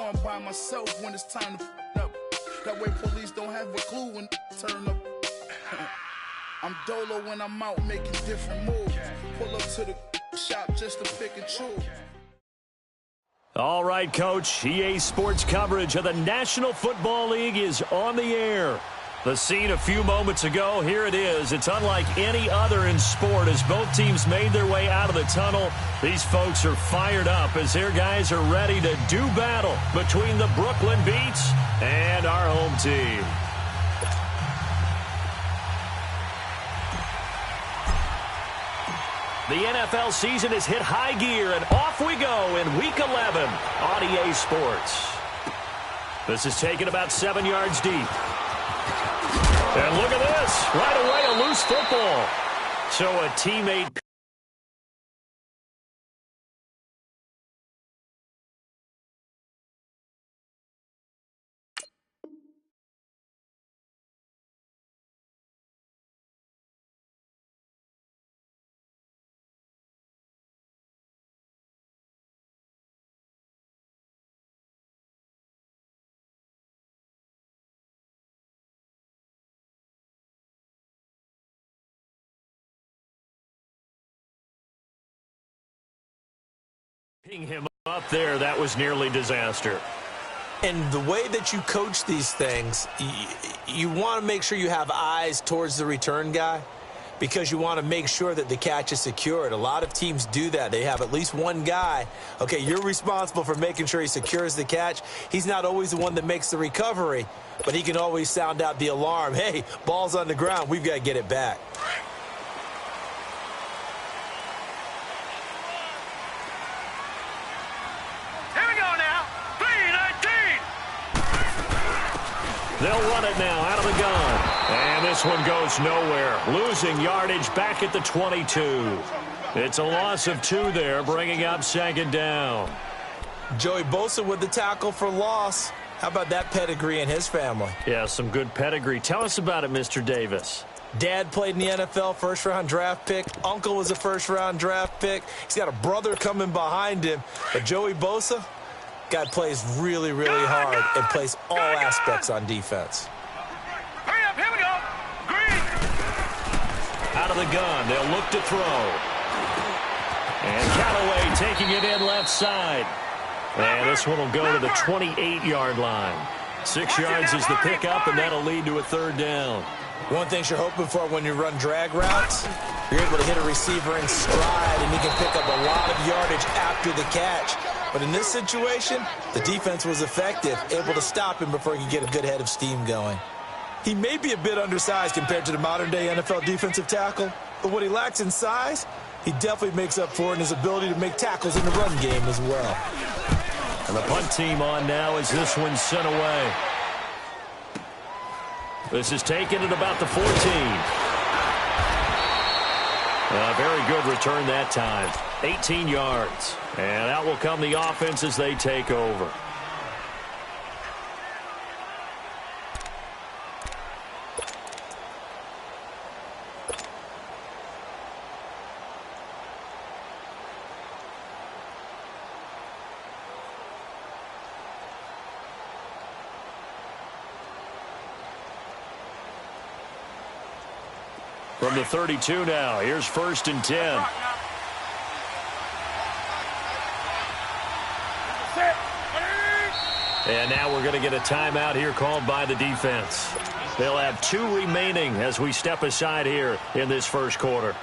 know I'm by myself when it's time to up. That way police don't have a clue when turn up. I'm dolo when I'm out making different moves. Pull up to the shop just to pick and choose. All right, Coach. EA Sports coverage of the National Football League is on the air. The scene a few moments ago, here it is. It's unlike any other in sport as both teams made their way out of the tunnel. These folks are fired up as their guys are ready to do battle between the Brooklyn Beats and our home team. The NFL season has hit high gear, and off we go in Week 11 on EA Sports. This is taken about 7 yards deep. And look at this. Right away, a loose football. So a teammate... Picking him up there, that was nearly disaster. And the way that you coach these things, you want to make sure you have eyes towards the return guy because you want to make sure that the catch is secured. A lot of teams do that. They have at least one guy. Okay, you're responsible for making sure he secures the catch. He's not always the one that makes the recovery, but he can always sound out the alarm. Hey, ball's on the ground. We've got to get it back. They'll run it now out of the gun. And this one goes nowhere. Losing yardage back at the 22. It's a loss of 2 there, bringing up second down. Joey Bosa with the tackle for loss. How about that pedigree in his family? Yeah, some good pedigree. Tell us about it, Mr. Davis. Dad played in the NFL, first-round draft pick. Uncle was a first-round draft pick. He's got a brother coming behind him. But Joey Bosa... guy plays really, really hard and plays all aspects on defense. Hurry up, here we go. Green. Out of the gun, they'll look to throw. And Callaway taking it in left side. And this one will go to the 28-yard line. 6 yards is the pickup, and that'll lead to a third down. One thing you're hoping for when you run drag routes, you're able to hit a receiver in stride, and he can pick up a lot of yardage after the catch. But in this situation, the defense was effective, able to stop him before he could get a good head of steam going. He may be a bit undersized compared to the modern-day NFL defensive tackle, but what he lacks in size, he definitely makes up for in his ability to make tackles in the run game as well. And the punt team on now as this one's sent away. This is taken at about the 14. Very good return that time. 18 yards. And out will come the offense as they take over. From the 32 now, here's 1st and 10. And now we're going to get a timeout here called by the defense. They'll have 2 remaining as we step aside here in this first quarter.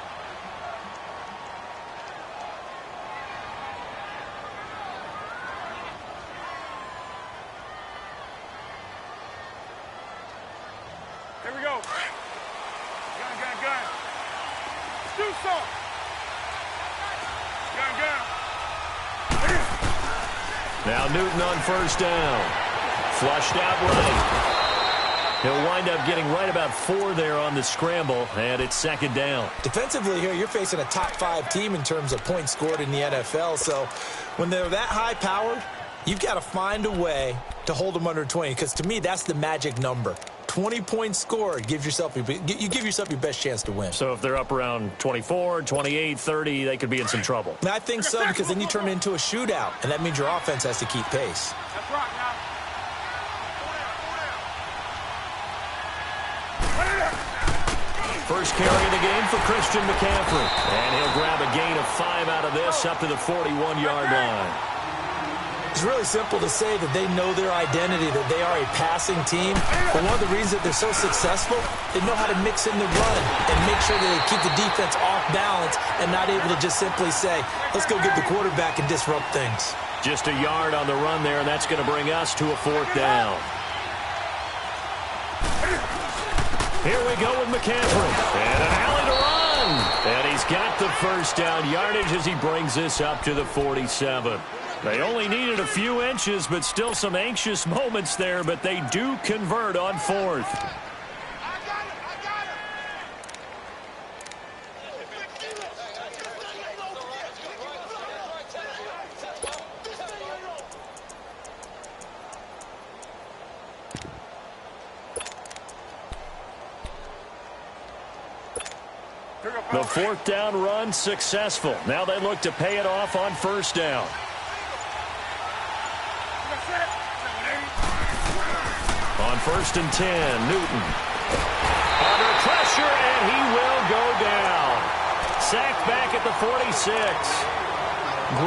Here we go. Gun. Do something. Gun. Now Newton on 1st down. Flushed out right. He'll wind up getting right about 4 there on the scramble, and it's 2nd down. Defensively here, you're facing a top 5 team in terms of points scored in the NFL, so when they're that high-powered, you've got to find a way to hold them under 20, because to me, that's the magic number. 20-point score, you give yourself your best chance to win. So if they're up around 24, 28, 30, they could be in some trouble. I think so, because then you turn it into a shootout, and that means your offense has to keep pace. That's right, now. First carry of the game for Christian McCaffrey. And he'll grab a gain of 5 out of this up to the 41-yard line. It's really simple to say that they know their identity, that they are a passing team. But one of the reasons that they're so successful, they know how to mix in the run and make sure that they keep the defense off balance and not able to just simply say, let's go get the quarterback and disrupt things. Just a yard on the run there, and that's going to bring us to a 4th down. Here we go with McCaffrey. And an alley to run. And he's got the first down yardage as he brings this up to the 47. They only needed a few inches, but still some anxious moments there, but they do convert on 4th. The 4th down run successful. Now they look to pay it off on 1st down. On 1st and 10, Newton. Under pressure, and he will go down. Sacked back at the 46.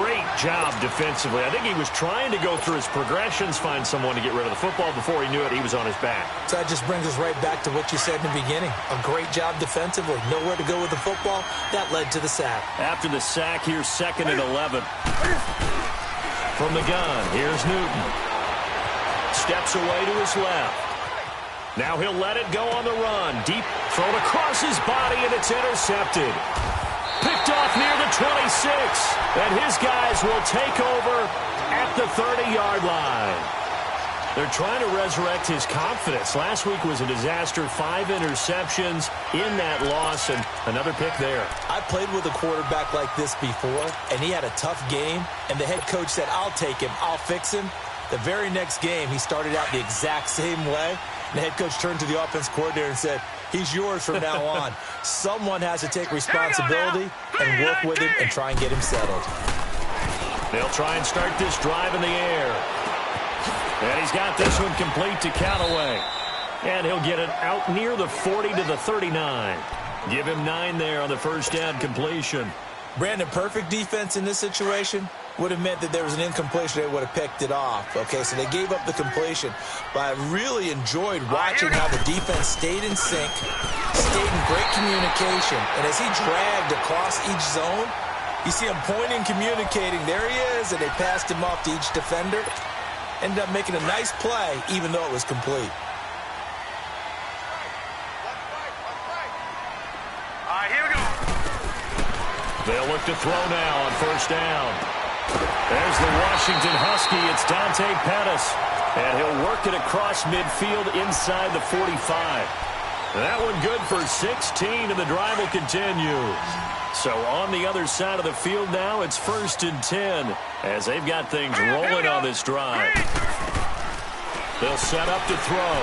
Great job defensively. I think he was trying to go through his progressions, find someone to get rid of the football. Before he knew it, he was on his back. So that just brings us right back to what you said in the beginning. A great job defensively. Nowhere to go with the football. That led to the sack. After the sack, here's 2nd and 11. From the gun, here's Newton. Steps away to his left. Now he'll let it go on the run. Deep thrown across his body, and it's intercepted. Picked off near the 26. And his guys will take over at the 30-yard line. They're trying to resurrect his confidence. Last week was a disaster. 5 interceptions in that loss, and another pick there. I played with a quarterback like this before, and he had a tough game, and the head coach said, I'll take him, I'll fix him. The very next game, he started out the exact same way. And the head coach turned to the offense coordinator and said, he's yours from now on. Someone has to take responsibility and work with him and try and get him settled. They'll try and start this drive in the air. And he's got this one complete to Callaway. And he'll get it out near the 40 to the 39. Give him 9 there on the first down completion. Brandon, perfect defense in this situation would have meant that there was an incompletion. They would have picked it off. Okay, so they gave up the completion. But I really enjoyed watching how the defense stayed in sync, stayed in great communication. And as he dragged across each zone, you see him pointing, communicating. There he is, and they passed him off to each defender. Ended up making a nice play, even though it was complete. All right, here we go. They'll look to throw now on first down. There's the Washington Husky. It's Dante Pettis. And he'll work it across midfield inside the 45. That one good for 16, and the drive will continue. So on the other side of the field now, it's 1st and 10 as they've got things rolling on this drive. They'll set up to throw.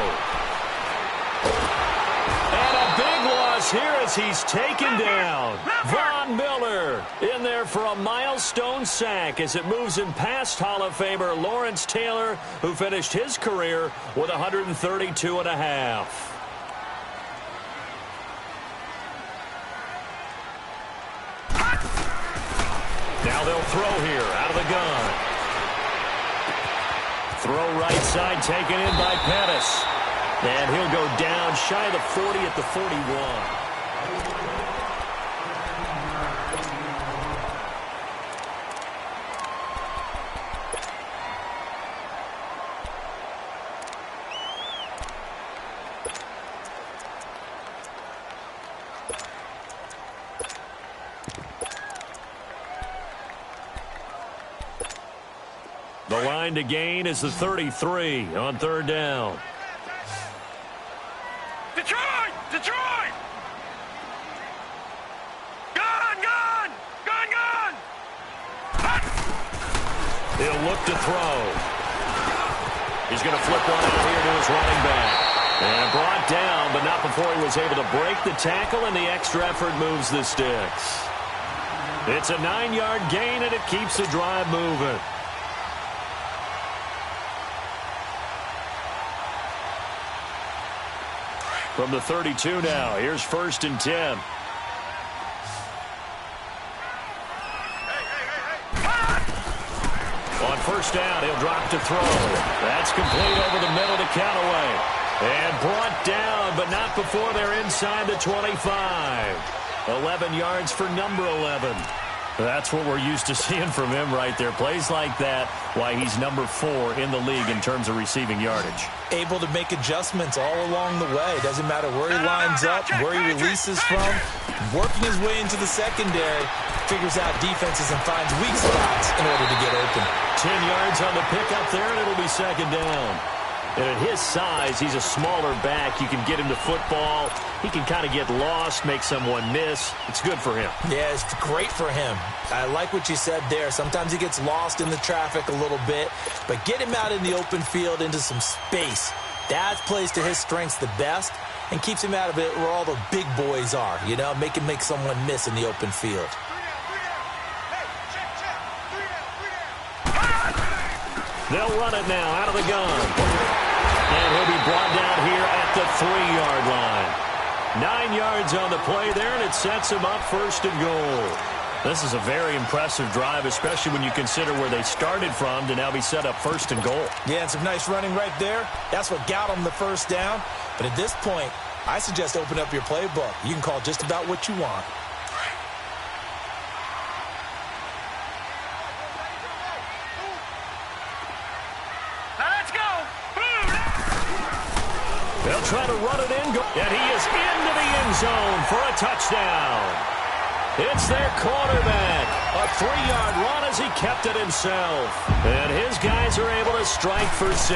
And a big loss here as he's taken down. Von Miller in there for a milestone sack as it moves him past Hall of Famer Lawrence Taylor, who finished his career with 132.5. Now they'll throw here out of the gun. Throw right side taken in by Pettis. And he'll go down shy of the 40 at the 41. The line to gain is the 33 on 3rd down. Detroit! Detroit! Gun! Gun! Gun! Gun! He'll look to throw. He's going to flip one out here to his running back. And brought down, but not before he was able to break the tackle, and the extra effort moves the sticks. It's a 9-yard gain, and it keeps the drive moving. From the 32 now, here's 1st and 10. On 1st down, he'll drop to throw. That's complete over the middle to Callaway. And brought down, but not before they're inside the 25. 11 yards for number 11. That's what we're used to seeing from him right there. Plays like that, why he's number 4 in the league in terms of receiving yardage. Able to make adjustments all along the way. Doesn't matter where he lines up, where he releases from. Working his way into the secondary, figures out defenses and finds weak spots in order to get open. 10 yards on the pickup there, and it'll be 2nd down. And at his size, he's a smaller back. You can get him to football. He can kind of get lost, make someone miss. It's good for him. Yeah, it's great for him. I like what you said there. Sometimes he gets lost in the traffic a little bit, but get him out in the open field into some space. That plays to his strengths the best and keeps him out of it where all the big boys are, you know, make someone miss in the open field. They'll run it now out of the gun. And he'll be brought down here at the 3-yard line. 9 yards on the play there, and it sets him up 1st and goal. This is a very impressive drive, especially when you consider where they started from to now be set up 1st and goal. Yeah, and some nice running right there. That's what got him the 1st down. But at this point, I suggest open up your playbook. You can call just about what you want. They'll try to run it in, and he is into the end zone for a touchdown. It's their quarterback. A 3-yard run as he kept it himself. And his guys are able to strike for 6.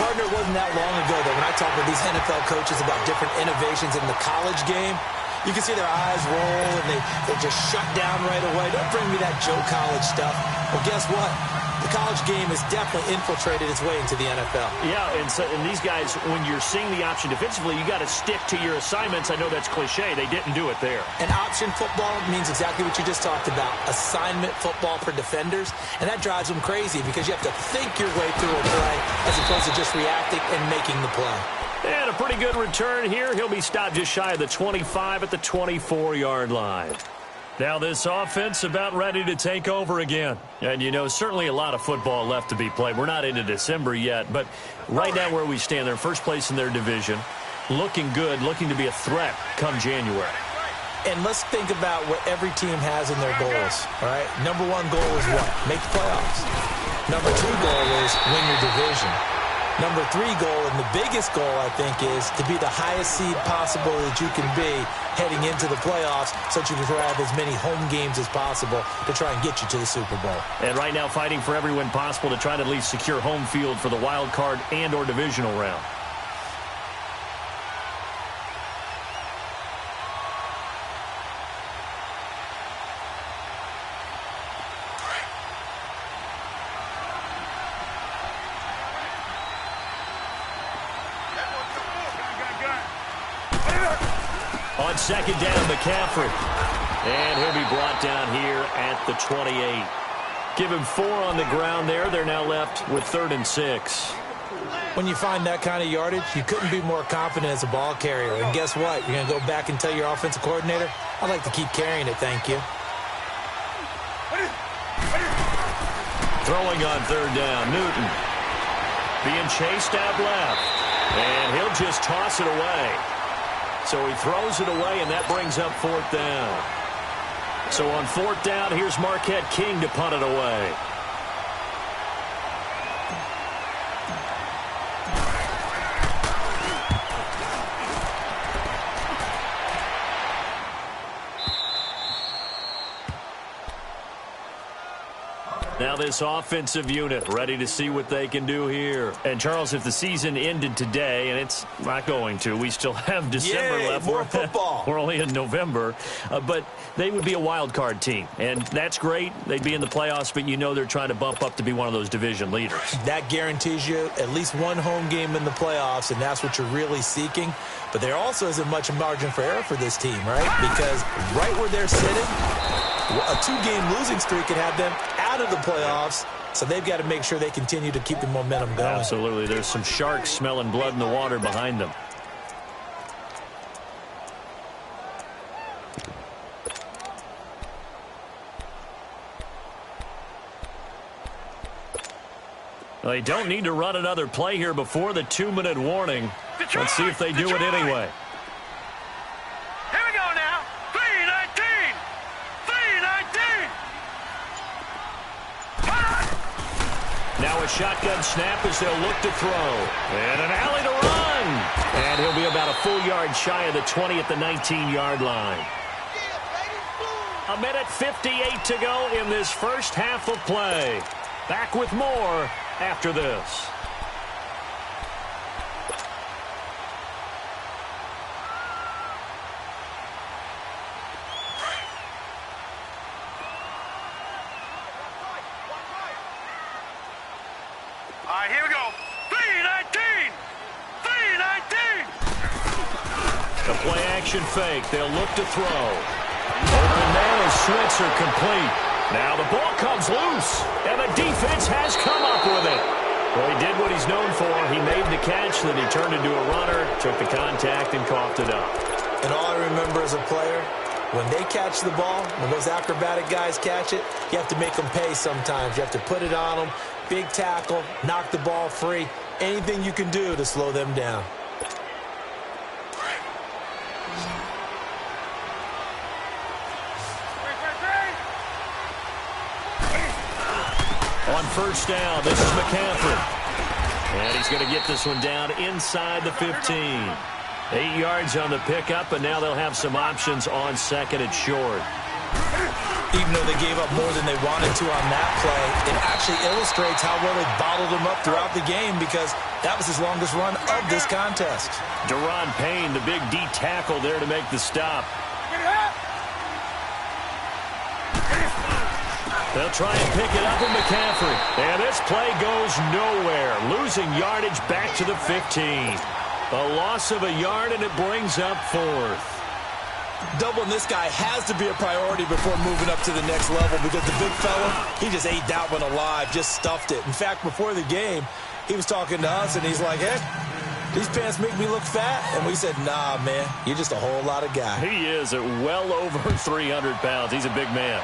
Partner, it wasn't that long ago that when I talk with these NFL coaches about different innovations in the college game, you can see their eyes roll and they just shut down right away. Don't bring me that Joe College stuff. Well, guess what? The college game has definitely infiltrated its way into the NFL. Yeah, and these guys, when you're seeing the option defensively, you got to stick to your assignments. I know that's cliche. They didn't do it there. And option football means exactly what you just talked about, assignment football for defenders. And that drives them crazy because you have to think your way through a play as opposed to just reacting and making the play. And a pretty good return here. He'll be stopped just shy of the 25 at the 24-yard line. Now this offense about ready to take over again. And, you know, certainly a lot of football left to be played. We're not into December yet, but right now where we stand, they're in first place in their division. Looking good, looking to be a threat come January. And let's think about what every team has in their goals, all right? Number 1 goal is what? Make the playoffs. Number 2 goal is win your division. Number 3 goal, and the biggest goal, I think, is to be the highest seed possible that you can be heading into the playoffs so that you can have as many home games as possible to try and get you to the Super Bowl. And right now fighting for every win possible to try to at least secure home field for the wild card and or divisional round. On 2nd down, McCaffrey. And he'll be brought down here at the 28. Give him 4 on the ground there. They're now left with 3rd and 6. When you find that kind of yardage, you couldn't be more confident as a ball carrier. And guess what? You're going to go back and tell your offensive coordinator, I'd like to keep carrying it, thank you. Throwing on 3rd down, Newton. Being chased out left. And he'll just toss it away. So he throws it away, and that brings up 4th down. So on 4th down, here's Marquette King to punt it away. Now Now this offensive unit ready to see what they can do here. And, Charles, if the season ended today, and it's not going to, we still have December left. More football. We're only in November. But they would be a wild card team. And that's great. They'd be in the playoffs, but you know they're trying to bump up to be one of those division leaders. That guarantees you at least one home game in the playoffs, and that's what you're really seeking. But there also isn't much margin for error for this team, right? Because right where they're sitting, a two-game losing streak could have them out of the playoffs, so they've got to make sure they continue to keep the momentum going. Absolutely. There's some sharks smelling blood in the water behind them. Well, they don't need to run another play here before the 2-minute warning. Let's see if they do it anyway. Here we go now. 3-19. 3-19. Now a shotgun snap as they'll look to throw. And an alley to run. And he'll be about a full yard shy of the 20 at the 19-yard line. 1:58 to go in this first half of play. Back with more after this. All right, here we go. 3-19. 3-19. The play action fake. They'll look to throw. Over and man is Switzer complete. Now the ball comes loose, and the defense has come up with it. Well, he did what he's known for. He made the catch, then he turned into a runner, took the contact, and coughed it up. And all I remember as a player, when they catch the ball, when those acrobatic guys catch it, you have to make them pay sometimes. You have to put it on them, big tackle, knock the ball free, anything you can do to slow them down. On first down, this is McCaffrey. And he's going to get this one down inside the 15. 8 yards on the pickup, and now they'll have some options on second and short. Even though they gave up more than they wanted to on that play, it actually illustrates how well they bottled him up throughout the game because that was his longest run of this contest. Deron Payne, the big D tackle there to make the stop. They'll try and pick it up with McCaffrey. And this play goes nowhere. Losing yardage back to the 15. A loss of a yard, and it brings up fourth. Doubling this guy has to be a priority before moving up to the next level because the big fella, he just ate that one alive, just stuffed it. In fact, before the game, he was talking to us, and he's like, hey, these pants make me look fat. And we said, nah, man, you're just a whole lot of guy. He is at well over 300 pounds. He's a big man.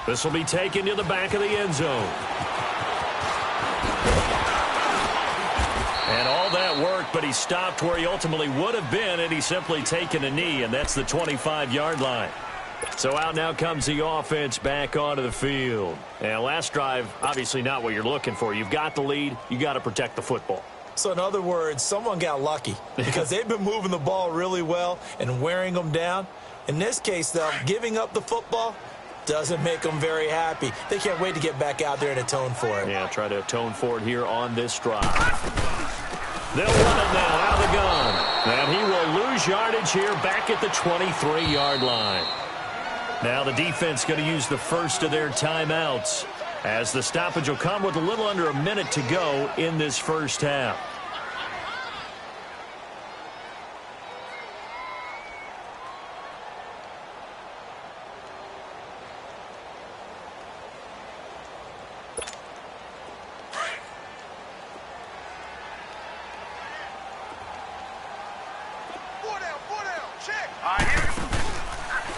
This will be taken to the back of the end zone. And all that work, but he stopped where he ultimately would have been, and he's simply taken a knee, and that's the 25-yard line. So out now comes the offense back onto the field. And last drive, obviously not what you're looking for. You've got the lead. You got to protect the football. So in other words, someone got lucky because they've been moving the ball really well and wearing them down. In this case, though, giving up the football doesn't make them very happy. They can't wait to get back out there and atone for it. Yeah, try to atone for it here on this drive. They'll run it now out of the gun. And he will lose yardage here back at the 23-yard line. Now the defense going to use the first of their timeouts as the stoppage will come with a little under a minute to go in this first half.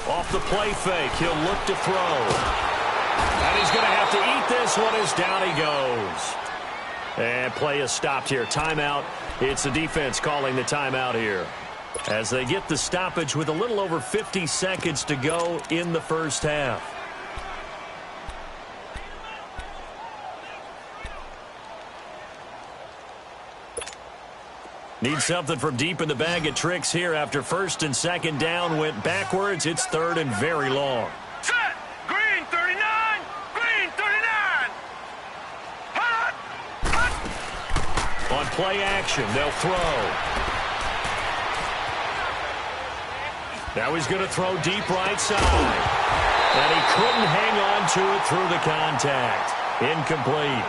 Off the play fake, he'll look to throw. And he's going to have to eat this one as down he goes. And play is stopped here. Timeout. It's the defense calling the timeout here. As they get the stoppage with a little over 50 seconds to go in the first half. Need something from deep in the bag of tricks here after first and second down went backwards. It's third and very long. Set. Green 39. On play action, they'll throw. Now he's going to throw deep right side. And he couldn't hang on to it through the contact. Incomplete.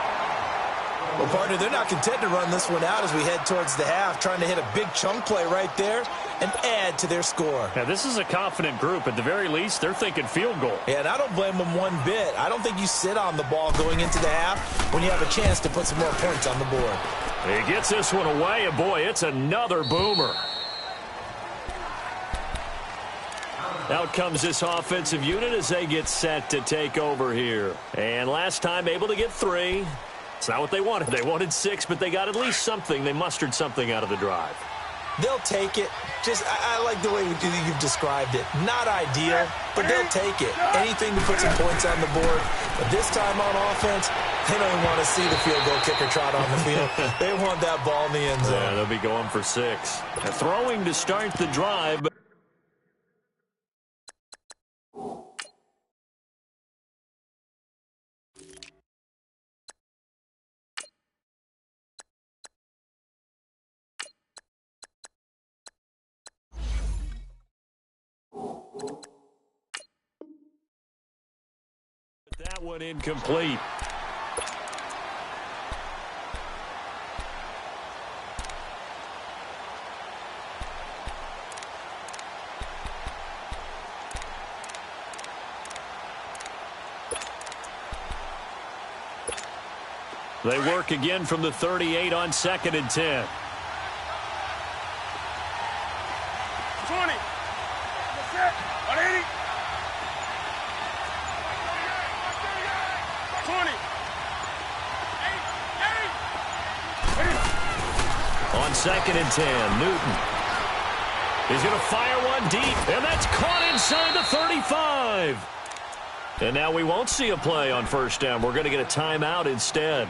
Well, partner, they're not content to run this one out as we head towards the half, trying to hit a big chunk play right there and add to their score. Yeah, this is a confident group. At the very least, they're thinking field goal. Yeah, and I don't blame them one bit. I don't think you sit on the ball going into the half when you have a chance to put some more points on the board. He gets this one away, and boy, it's another boomer. Out comes this offensive unit as they get set to take over here. And last time able to get 3. It's not what they wanted. They wanted 6, but they got at least something. They mustered something out of the drive. They'll take it. I like the way you've described it. Not ideal, but they'll take it. Anything to put some points on the board. But this time on offense, they don't even want to see the field goal kicker trot on the field. They want that ball in the end zone. Yeah, they'll be going for 6. Throwing to start the drive. That one incomplete. They work again from the 38 on 2nd and 10. 20. 180. 20. On 2nd and 10, Newton. He's going to fire one deep, and that's caught inside the 35. And now we won't see a play on 1st down. We're going to get a timeout instead,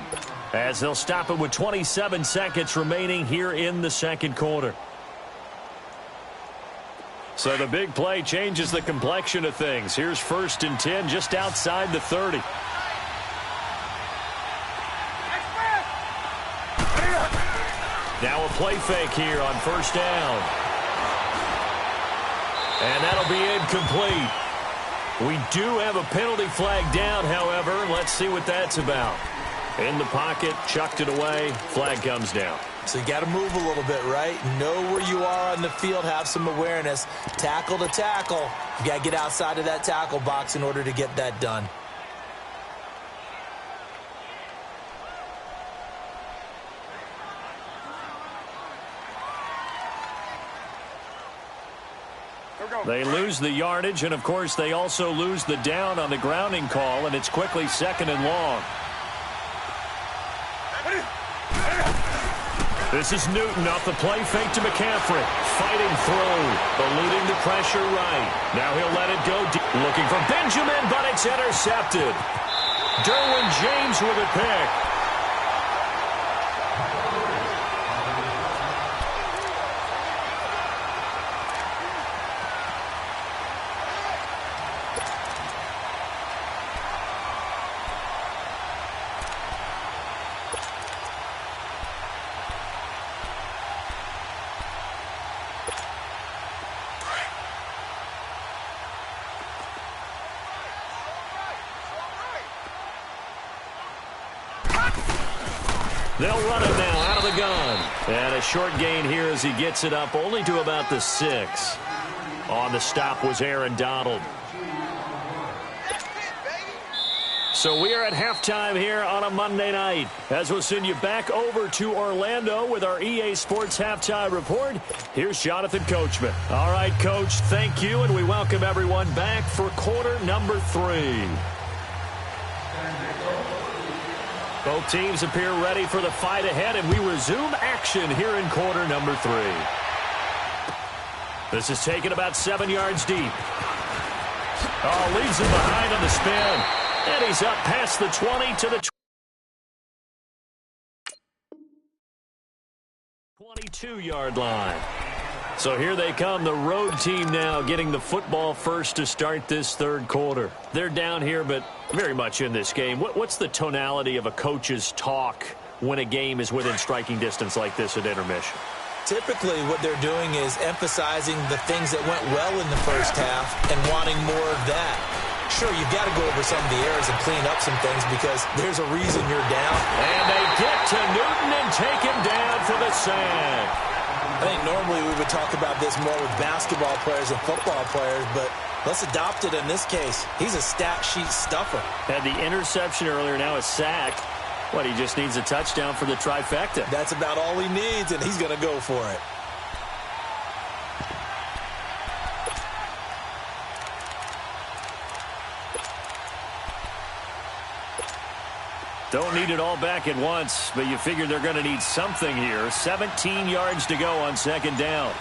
as they'll stop it with 27 seconds remaining here in the 2nd quarter. So the big play changes the complexion of things. Here's 1st and 10 just outside the 30. Now a play fake here on 1st down. And that'll be incomplete. We do have a penalty flag down, however. Let's see what that's about. In the pocket, chucked it away, flag comes down. So you got to move a little bit, right? Know where you are on the field, have some awareness. Tackle to tackle. You got to get outside of that tackle box in order to get that done. They lose the yardage, and, of course, they also lose the down on the grounding call, and it's quickly 2nd and long. This is Newton off the play fake to McCaffrey. Fighting through, eluding the pressure right. Now he'll let it go deep. Looking for Benjamin, but it's intercepted. Derwin James with a pick. They'll run it now out of the gun. And a short gain here as he gets it up only to about the 6. On the stop was Aaron Donald. So we are at halftime here on a Monday night, as we'll send you back over to Orlando with our EA Sports Halftime Report. Here's Jonathan Coachman. All right, Coach, thank you, and we welcome everyone back for quarter number 3. Both teams appear ready for the fight ahead, and we resume action here in quarter number 3. This is taken about 7 yards deep. Oh, leaves him behind on the spin. And he's up past the 20 to the 22-yard line. So here they come, the road team now getting the football first to start this 3rd quarter. They're down here, but very much in this game. What's the tonality of a coach's talk when a game is within striking distance like this at intermission? Typically, what they're doing is emphasizing the things that went well in the first half and wanting more of that. Sure, you've got to go over some of the errors and clean up some things because there's a reason you're down. And they get to Newton and take him down for the sack. I think normally we would talk about this more with basketball players and football players, but let's adopt it in this case. He's a stat sheet stuffer. Had the interception earlier, now a sack. What, he just needs a touchdown for the trifecta. That's about all he needs, and he's going to go for it. Don't need it all back at once, but you figure they're going to need something here. 17 yards to go on second down.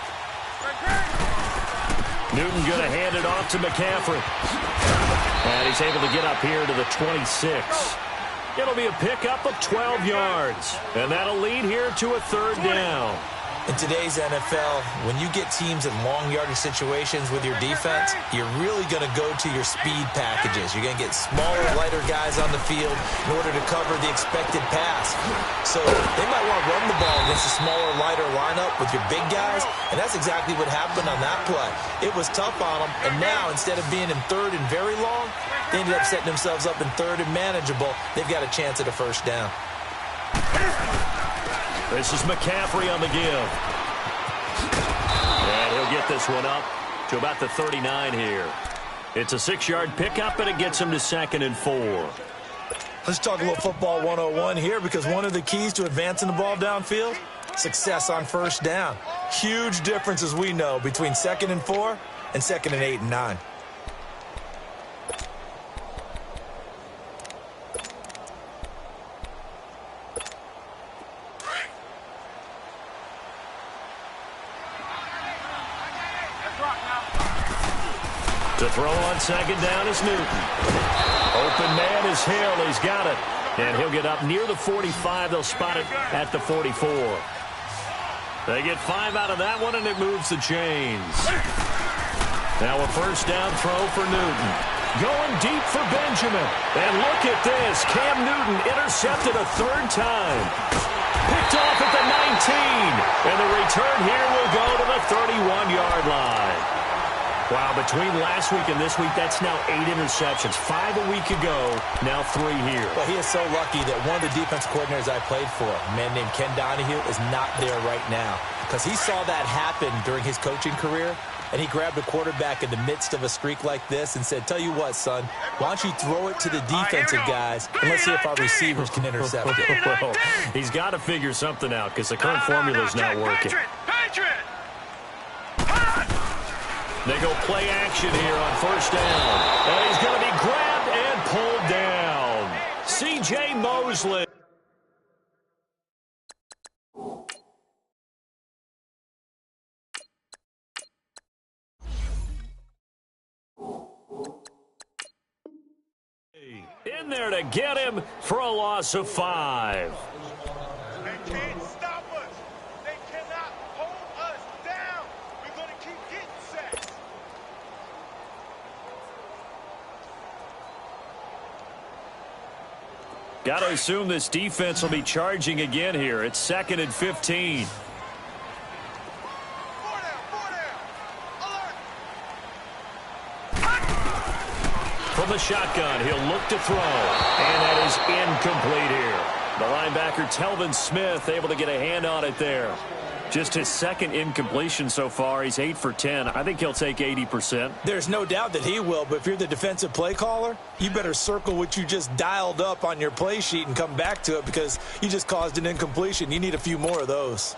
Newton going to hand it off to McCaffrey. And he's able to get up here to the 26. It'll be a pickup of 12 yards. And that'll lead here to a third down. In today's NFL, when you get teams in long yardage situations with your defense, you're really going to go to your speed packages. You're going to get smaller, lighter guys on the field in order to cover the expected pass. So they might want to run the ball against a smaller, lighter lineup with your big guys, and that's exactly what happened on that play. It was tough on them, and now instead of being in third and very long, they ended up setting themselves up in third and manageable. They've got a chance at a first down. This is McCaffrey on the give. And he'll get this one up to about the 39 here. It's a 6-yard pickup, and it gets him to 2nd and 4. Let's talk a little football 101 here, because one of the keys to advancing the ball downfield, success on first down. Huge difference, as we know, between 2nd and 4 and 2nd and 8 and 9. To throw on second down is Newton. Open man is Hill. He's got it. And he'll get up near the 45. They'll spot it at the 44. They get 5 out of that one, and it moves the chains. Now a first down throw for Newton. Going deep for Benjamin. And look at this. Cam Newton intercepted a third time. Picked off at the 19. And the return here will go to the 31-yard line. Wow, between last week and this week, that's now 8 interceptions. 5 a week ago, now 3 here. Well, he is so lucky that one of the defense coordinators I played for, a man named Ken Donahue, is not there right now. Because he saw that happen during his coaching career, and he grabbed a quarterback in the midst of a streak like this and said, tell you what, son, why don't you throw it to the defensive guys, and let's see if our receivers can intercept it. Well, he's got to figure something out because the current formula is not working. They go play action here on first down. And he's going to be grabbed and pulled down. C.J. Mosley. In there to get him for a loss of 5. They can't stop us. They cannot hold us down. We're going to keep getting sacks. Got to assume this defense will be charging again here. It's 2nd and 15. From the shotgun, he'll look to throw. And that is incomplete here. The linebacker, Telvin Smith, able to get a hand on it there. Just his second incompletion so far. He's 8 for 10. I think he'll take 80%. There's no doubt that he will, but if you're the defensive play caller, you better circle what you just dialed up on your play sheet and come back to it because you just caused an incompletion. You need a few more of those.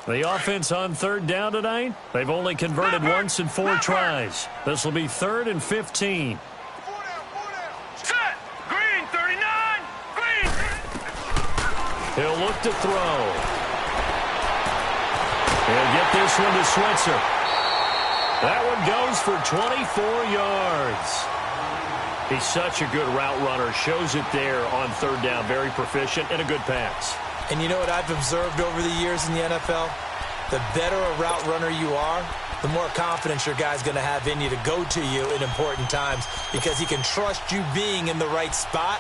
The offense on third down tonight, they've only converted once in 4 tries. This will be 3rd and 15. Set. Green, 39. Green. He'll look to throw. He'll get this one to Switzer. That one goes for 24 yards. He's such a good route runner. Shows it there on third down. Very proficient and a good pass. And you know what I've observed over the years in the NFL? The better a route runner you are, the more confidence your guy's going to have in you to go to you in important times because he can trust you being in the right spot,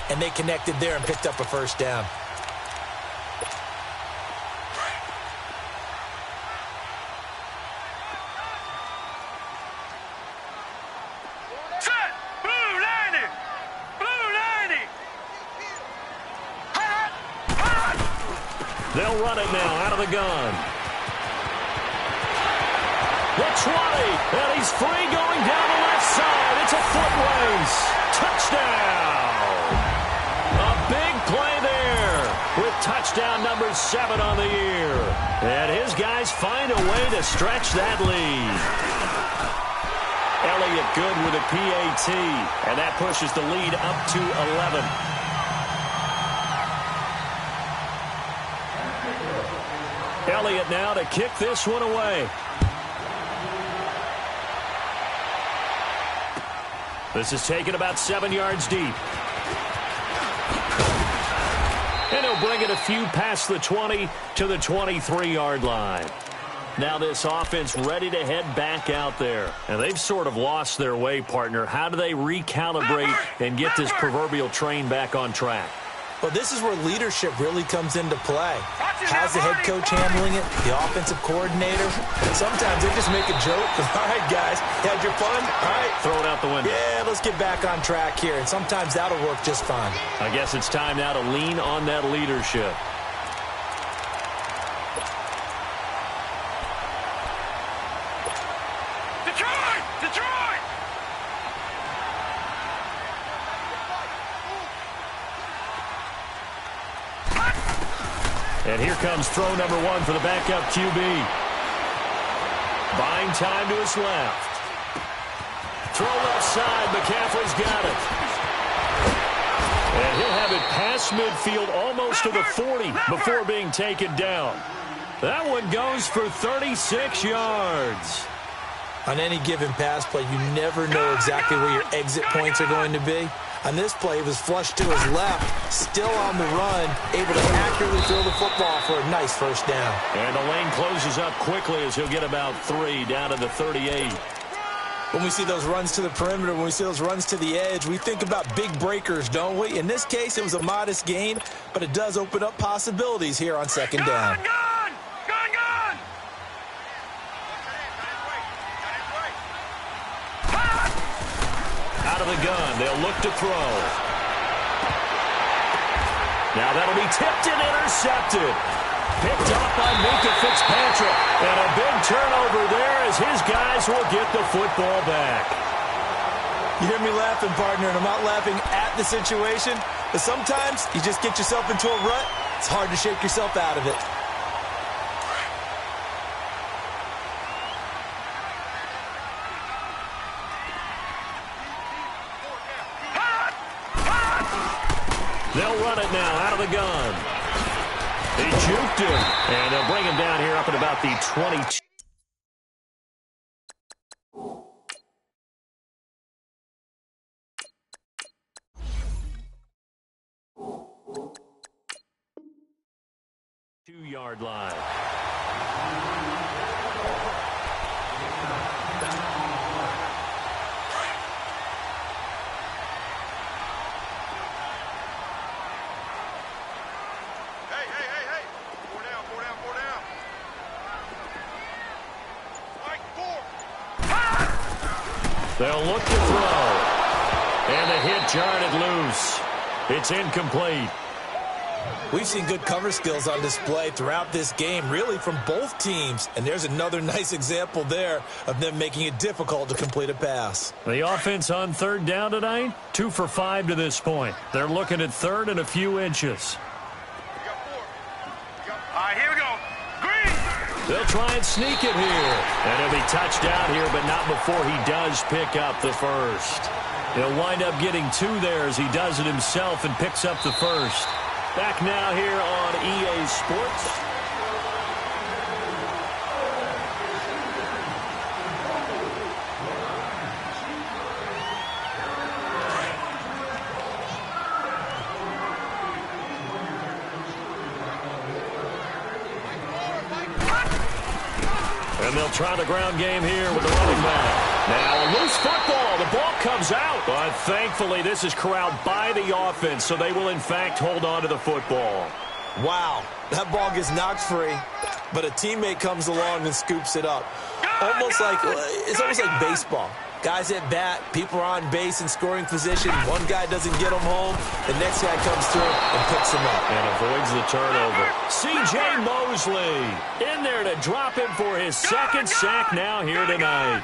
and they connected there and picked up a first down. They'll run it now out of the gun. The 20, and he's free going down the left side. It's a foot race. Touchdown. A big play there with touchdown number 7 on the year. And his guys find a way to stretch that lead. Elliott good with a PAT, and that pushes the lead up to 11. Elliott now to kick this one away. This is taken about 7 yards deep. And he'll bring it a few past the 20 to the 23-yard line. Now this offense ready to head back out there. And they've sort of lost their way, partner. How do they recalibrate and get this proverbial train back on track? Well, this is where leadership really comes into play. How's the head coach handling it? The offensive coordinator? Sometimes they just make a joke. All right, guys, you had your fun? All right. Throw it out the window. Yeah, let's get back on track here. And sometimes that'll work just fine. I guess it's time now to lean on that leadership. And here comes throw number 1 for the backup QB. Buying time to his left. Throw left side. McCaffrey's got it. And he'll have it past midfield almost to the 40 before being taken down. That one goes for 36 yards. On any given pass play, you never know exactly where your exit points are going to be. On this play, it was flushed to his left, still on the run, able to accurately throw the football for a nice first down. And the lane closes up quickly as he'll get about 3 down to the 38. When we see those runs to the perimeter, when we see those runs to the edge, we think about big breakers, don't we? In this case, it was a modest gain, but it does open up possibilities here on second down. Out of the gun, they'll look to throw. Now that'll be tipped and intercepted. Picked off by Minka Fitzpatrick. And a big turnover there as his guys will get the football back. You hear me laughing, partner, and I'm not laughing at the situation, but sometimes you just get yourself into a rut. It's hard to shake yourself out of it. They'll run it now out of the gun. He juked him, and they'll bring him down here up at about the 22. Two-yard line. They'll look to throw. And the hit jarred it loose. It's incomplete. We've seen good cover skills on display throughout this game, really from both teams. And there's another nice example there of them making it difficult to complete a pass. The offense on third down tonight, 2 for 5 to this point. They're looking at third and a few inches. All right, here we go. Green! They'll try and sneak it here. And he'll be touched down here, but not before he does pick up the first. He'll wind up getting 2 there as he does it himself and picks up the first. Back now here on EA Sports. And they'll try the ground game here with the running back. Now a loose football. The ball comes out. But thankfully, this is corralled by the offense, so they will, in fact, hold on to the football. Wow, that ball gets knocked free, but a teammate comes along and scoops it up. It's almost like baseball. Guys at bat, people are on base in scoring position. One guy doesn't get him home. The next guy comes through and picks him up. And avoids the turnover. C.J. Mosley in there to drop him for his second sack now here tonight.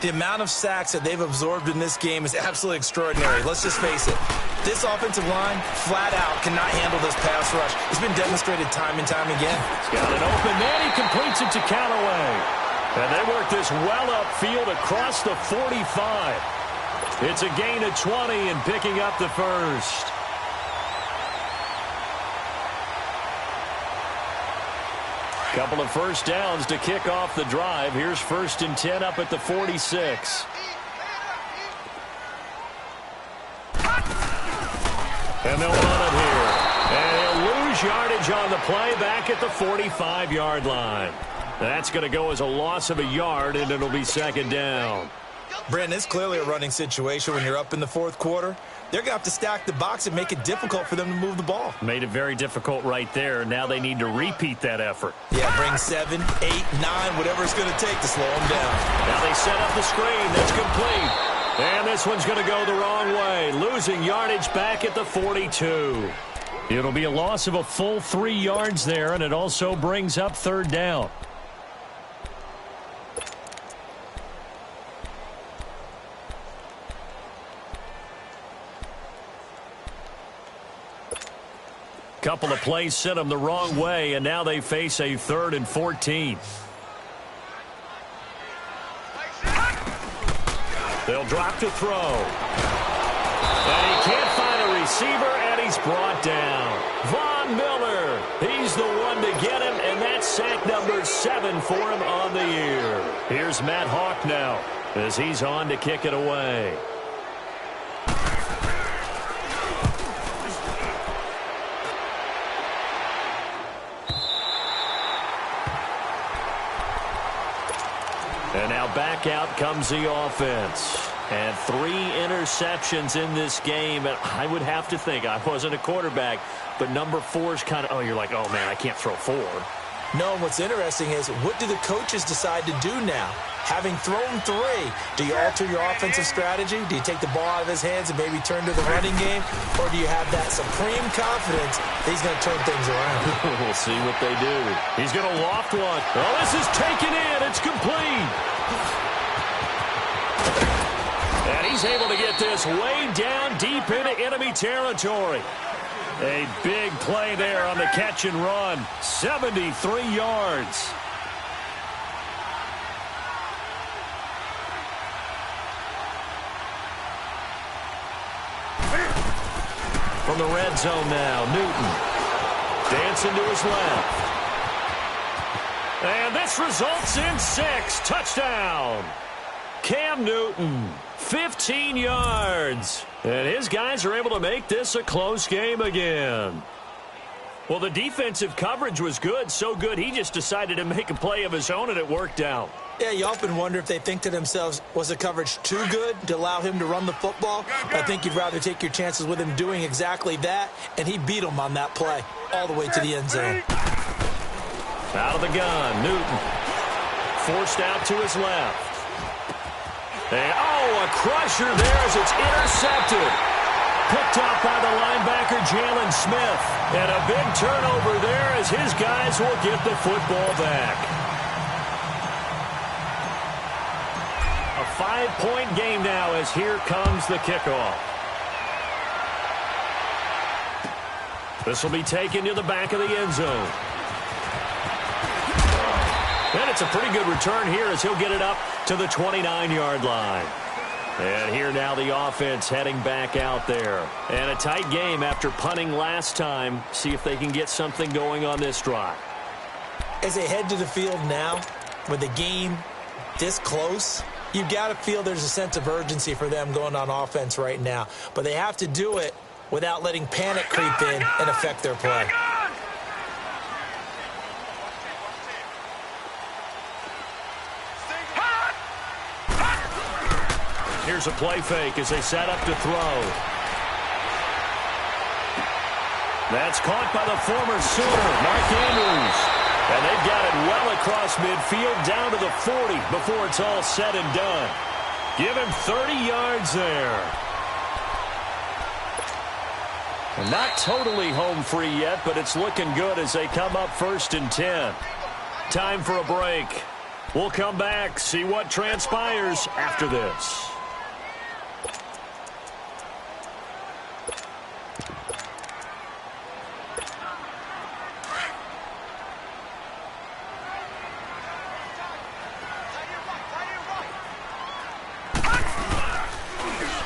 The amount of sacks that they've absorbed in this game is absolutely extraordinary. Let's just face it. This offensive line, flat out, cannot handle this pass rush. It's been demonstrated time and time again. He's got an open man. He completes it to Callaway. And they work this well upfield across the 45. It's a gain of 20 and picking up the first. Couple of first downs to kick off the drive. Here's 1st and 10 up at the 46. And they'll run it here. And he'll lose yardage on the play back at the 45-yard line. That's going to go as a loss of a yard, and it'll be 2nd down. Brandon, it's clearly a running situation when you're up in the 4th quarter. They're going to have to stack the box and make it difficult for them to move the ball. Made it very difficult right there. Now they need to repeat that effort. Yeah, bring 7, 8, 9, whatever it's going to take to slow them down. Now they set up the screen. That's complete. And this one's going to go the wrong way. Losing yardage back at the 42. It'll be a loss of a full 3 yards there, and it also brings up 3rd down. Couple of plays sent them the wrong way, and now they face a 3rd and 14. They'll drop to throw. And he can't find a receiver, and he's brought down. Von Miller, he's the one to get him, and that's sack number 7 for him on the year. Here's Matt Hawk now as he's on to kick it away. And now back out comes the offense. And 3 interceptions in this game. And I would have to think, I wasn't a quarterback, but number 4's kind of, you're like, oh, man, I can't throw 4. No, what's interesting is, what do the coaches decide to do now? Having thrown 3, do you alter your offensive strategy? Do you take the ball out of his hands and maybe turn to the running game? Or do you have that supreme confidence that he's going to turn things around? We'll see what they do. He's going to loft one. Oh, this is taken in. It's complete. And he's able to get this way down deep into enemy territory. A big play there on the catch and run. 73 yards. From the red zone now, Newton. Dancing to his left. And this results in 6. Touchdown. Cam Newton, 15 yards. And his guys are able to make this a close game again. Well, the defensive coverage was good, so good he just decided to make a play of his own, and it worked out. Yeah, you often wonder if they think to themselves, was the coverage too good to allow him to run the football? I think you'd rather take your chances with him doing exactly that, and he beat him on that play all the way to the end zone. Out of the gun, Newton. Forced out to his left. And, a crusher there as it's intercepted. Picked up by the linebacker, Jalen Smith. And a big turnover there as his guys will get the football back. A 5-point game now as here comes the kickoff. This will be taken to the back of the end zone. And it's a pretty good return here as he'll get it up to the 29-yard line. And here now the offense heading back out there. And a tight game after punting last time. See if they can get something going on this drive. As they head to the field now, with the game this close, you've got to feel there's a sense of urgency for them going on offense right now. But they have to do it without letting panic creep in and affect their play. Here's a play fake as they set up to throw. That's caught by the former Sooner, Mark Andrews. And they've got it well across midfield down to the 40 before it's all said and done. Give him 30 yards there. Not totally home free yet, but it's looking good as they come up 1st and 10. Time for a break. We'll come back, see what transpires after this.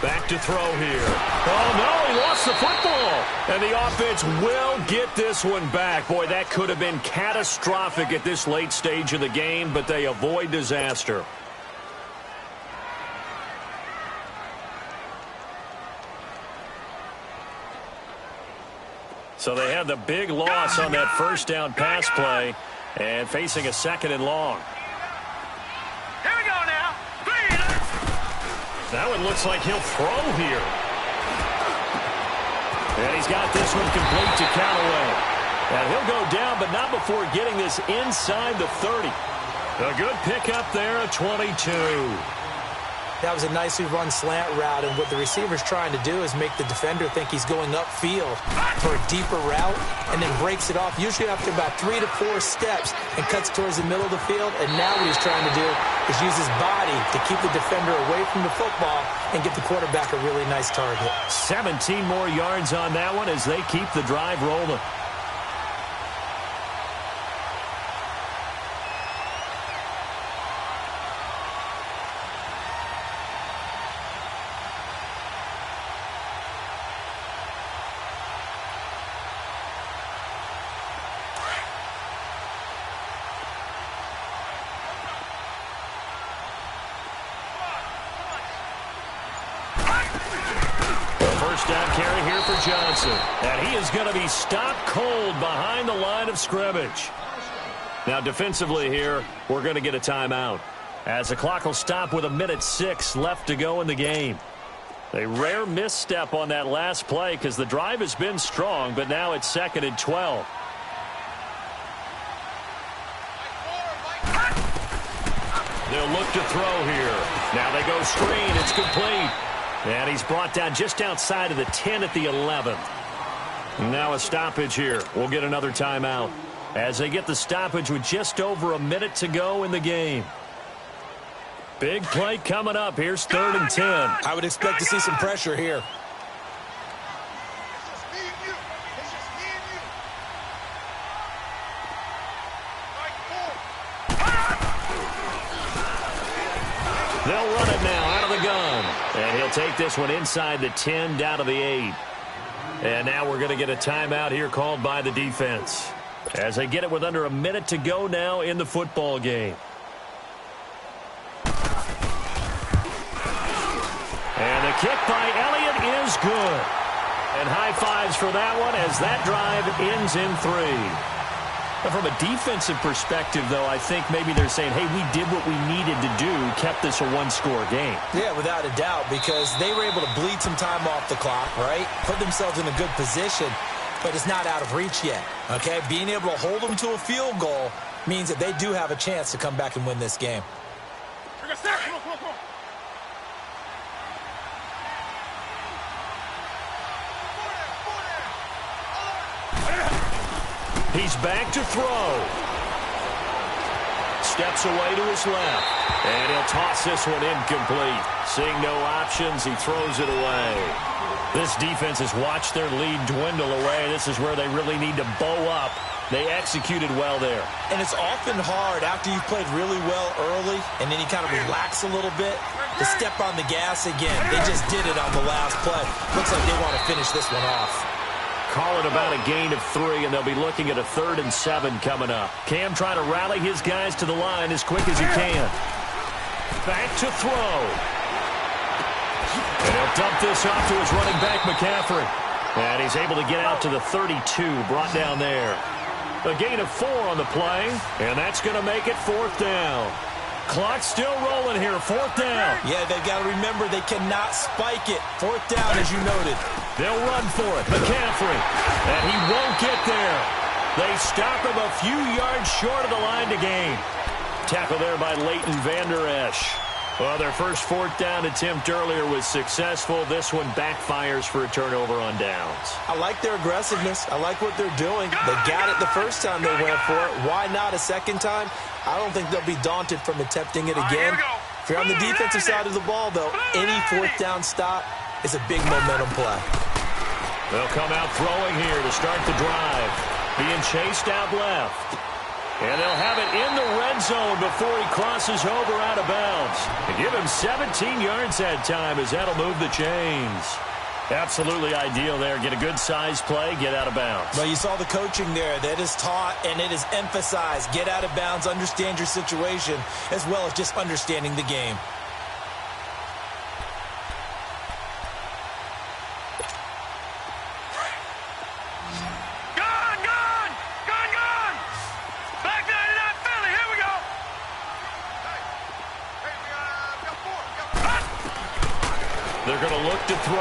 Back to throw here. Oh, no, he lost the football. And the offense will get this one back. Boy, that could have been catastrophic at this late stage of the game, but they avoid disaster. So they had the big loss on that first down pass play and facing a 2nd and long. That one looks like he'll throw here. And he's got this one complete to Callaway. And he'll go down, but not before getting this inside the 30. A good pickup there, a 22. That was a nicely run slant route, and what the receiver's trying to do is make the defender think he's going upfield for a deeper route, and then breaks it off, usually after about 3 to 4 steps, and cuts towards the middle of the field. And now what he's trying to do is use his body to keep the defender away from the football and get the quarterback a really nice target. 17 more yards on that one as they keep the drive rolling. First down carry here for Johnson. And he is going to be stopped cold behind the line of scrimmage. Now defensively here, we're going to get a timeout, as the clock will stop with 1:06 left to go in the game. A rare misstep on that last play because the drive has been strong, but now it's 2nd and 12. They'll look to throw here. Now they go screen. It's complete. And he's brought down just outside of the 10 at the 11. Now a stoppage here. We'll get another timeout as they get the stoppage with just over a minute to go in the game. Big play coming up. Here's 3rd and 10. I would expect to see some pressure here. They'll run it now out of the gun. And he'll take this one inside the 10 down to the 8. And now we're going to get a timeout here called by the defense, as they get it with under a minute to go now in the football game. And the kick by Elliott is good. And high fives for that one as that drive ends in 3. From a defensive perspective, though, I think maybe they're saying, hey, we did what we needed to do, kept this a one-score game. Yeah, without a doubt, because they were able to bleed some time off the clock, right? Put themselves in a good position, but it's not out of reach yet, okay? Being able to hold them to a field goal means that they do have a chance to come back and win this game. He's back to throw. Steps away to his left. And he'll toss this one incomplete. Seeing no options, he throws it away. This defense has watched their lead dwindle away. This is where they really need to bow up. They executed well there. And it's often hard after you've played really well early and then you kind of relax a little bit to step on the gas again. They just did it on the last play. Looks like they want to finish this one off. Call it about a gain of 3, and they'll be looking at a 3rd and 7 coming up. Cam trying to rally his guys to the line as quick as he can. Back to throw. And he'll dump this off to his running back, McCaffrey. And he's able to get out to the 32, brought down there. A gain of 4 on the play, and that's going to make it 4th down. Clock still rolling here. 4th down. Yeah, they've got to remember they cannot spike it. 4th down, as you noted. They'll run for it. McCaffrey. And he won't get there. They stop him a few yards short of the line to gain. Tackle there by Leighton Vander Esch. Well, their first 4th down attempt earlier was successful. This one backfires for a turnover on downs. I like their aggressiveness. I like what they're doing. They got it the first time they went for it. Why not a second time? I don't think they'll be daunted from attempting it again. If you're on the defensive side of the ball, though, any 4th down stop is a big momentum play. They'll come out throwing here to start the drive. Being chased out left. And they'll have it in the red zone before he crosses over out of bounds. They give him 17 yards that time as that'll move the chains. Absolutely ideal there. Get a good size play, get out of bounds. Well, you saw the coaching there. That is taught and it is emphasized. Get out of bounds, understand your situation, as well as just understanding the game. They're going to look to throw.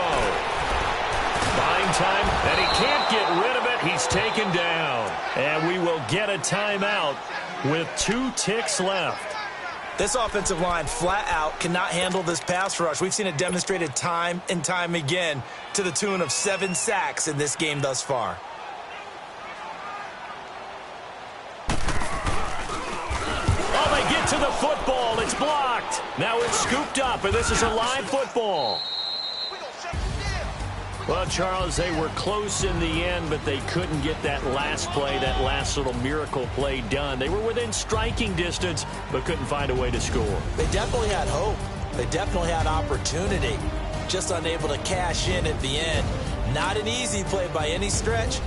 Buying time, and he can't get rid of it. He's taken down. And we will get a timeout with 2 ticks left. This offensive line flat out cannot handle this pass rush. We've seen it demonstrated time and time again to the tune of 7 sacks in this game thus far. Oh, they get to the football. It's blocked. Now it's scooped up, and this is a live football. Well, Charles, they were close in the end, but they couldn't get that last play, that last little miracle play done. They were within striking distance, but couldn't find a way to score. They definitely had hope. They definitely had opportunity. Just unable to cash in at the end. Not an easy play by any stretch,